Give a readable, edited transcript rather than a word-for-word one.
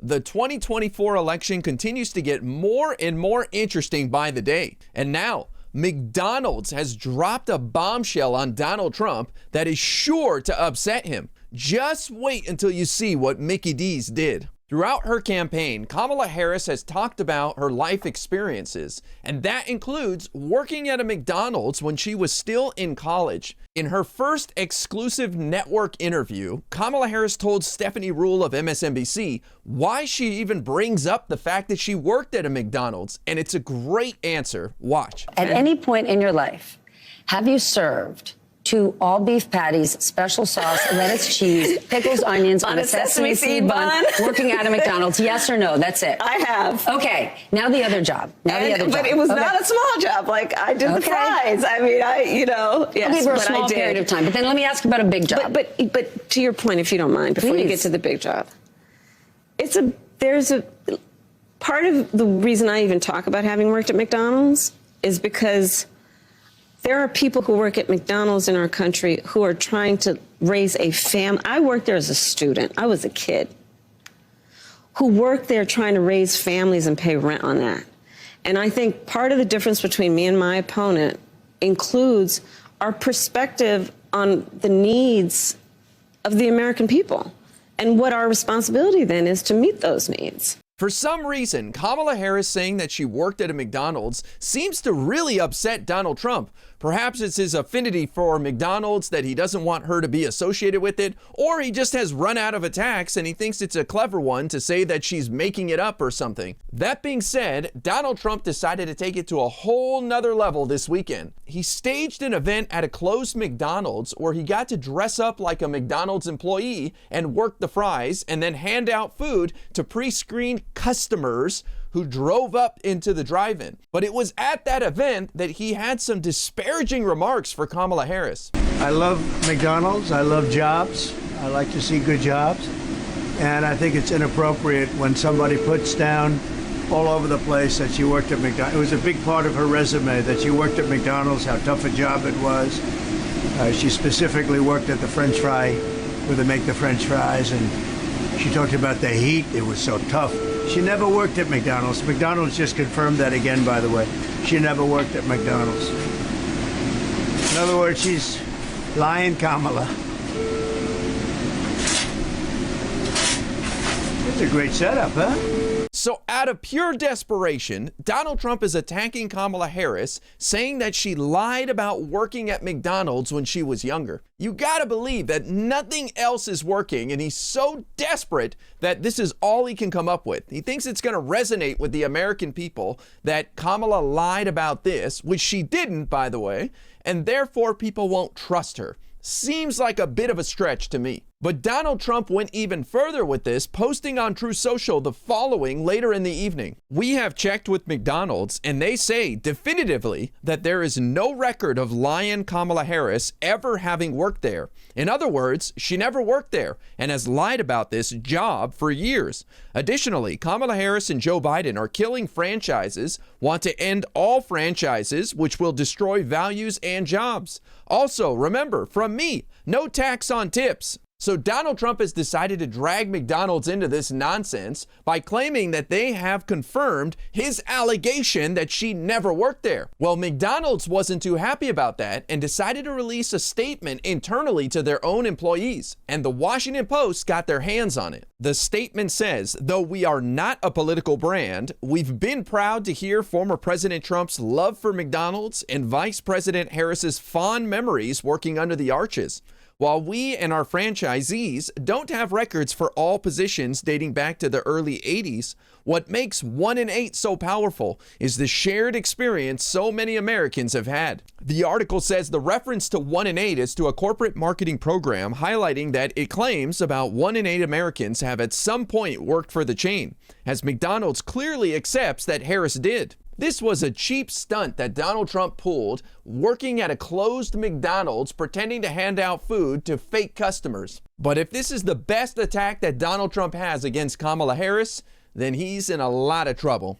The 2024 election continues to get more and more interesting by the day. And now, McDonald's has dropped a bombshell on Donald Trump that is sure to upset him. Just wait until you see what Mickey D's did. Throughout her campaign, Kamala Harris has talked about her life experiences, and that includes working at a McDonald's when she was still in college. In her first exclusive network interview, Kamala Harris told Stephanie Ruhle of MSNBC why she even brings up the fact that she worked at a McDonald's, and it's a great answer. Watch. At any point in your life, have you served 2 all-beef patties, special sauce, lettuce, cheese, pickles, onions on a sesame seed bun, working at a McDonald's? Yes or no? That's it. I have. Okay. Now the other job. But it was not a small job. Like, I did the fries. I mean, yes. Okay, for a small period of time. But then let me ask you about a big job. But to your point, if you don't mind, before you get to the big job, there's a part of the reason I even talk about having worked at McDonald's is because there are people who work at McDonald's in our country who are trying to raise a family. I worked there as a student. I was a kid who worked there trying to raise families and pay rent on that. And I think part of the difference between me and my opponent includes our perspective on the needs of the American people and what our responsibility then is to meet those needs. For some reason, Kamala Harris saying that she worked at a McDonald's seems to really upset Donald Trump. Perhaps it's his affinity for McDonald's that he doesn't want her to be associated with it, or he just has run out of attacks and he thinks it's a clever one to say that she's making it up or something. That being said, Donald Trump decided to take it to a whole nother level this weekend. He staged an event at a closed McDonald's where he got to dress up like a McDonald's employee and work the fries and then hand out food to pre-screened customers who drove up into the drive-in. But it was at that event that he had some disparaging remarks for Kamala Harris. I love McDonald's. I love jobs. I like to see good jobs. And I think it's inappropriate when somebody puts down all over the place that she worked at McDonald's. It was a big part of her resume that she worked at McDonald's, how tough a job it was. She specifically worked at the French fry, where they make the French fries, and she talked about the heat. It was so tough. She never worked at McDonald's. McDonald's just confirmed that again, by the way. She never worked at McDonald's. In other words, she's lying, Kamala. It's a great setup, huh? So out of pure desperation, Donald Trump is attacking Kamala Harris, saying that she lied about working at McDonald's when she was younger. You gotta believe that nothing else is working, and he's so desperate that this is all he can come up with. He thinks it's gonna resonate with the American people that Kamala lied about this, which she didn't, by the way, and therefore people won't trust her. Seems like a bit of a stretch to me. But Donald Trump went even further with this, posting on Truth Social the following later in the evening. We have checked with McDonald's, and they say definitively that there is no record of lying Kamala Harris ever having worked there. In other words, she never worked there and has lied about this job for years. Additionally, Kamala Harris and Joe Biden are killing franchises, want to end all franchises, which will destroy values and jobs. Also, remember, from me, no tax on tips. So Donald Trump has decided to drag McDonald's into this nonsense by claiming that they have confirmed his allegation that she never worked there. Well, McDonald's wasn't too happy about that and decided to release a statement internally to their own employees, and the Washington Post got their hands on it. The statement says, though we are not a political brand, we've been proud to hear former President Trump's love for McDonald's and Vice President Harris's fond memories working under the arches. While we and our franchisees don't have records for all positions dating back to the early 80s, what makes 1 in 8 so powerful is the shared experience so many Americans have had. The article says the reference to 1 in 8 is to a corporate marketing program highlighting that it claims about 1 in 8 Americans have at some point worked for the chain, as McDonald's clearly accepts that Harris did. This was a cheap stunt that Donald Trump pulled, working at a closed McDonald's, pretending to hand out food to fake customers. But if this is the best attack that Donald Trump has against Kamala Harris, then he's in a lot of trouble.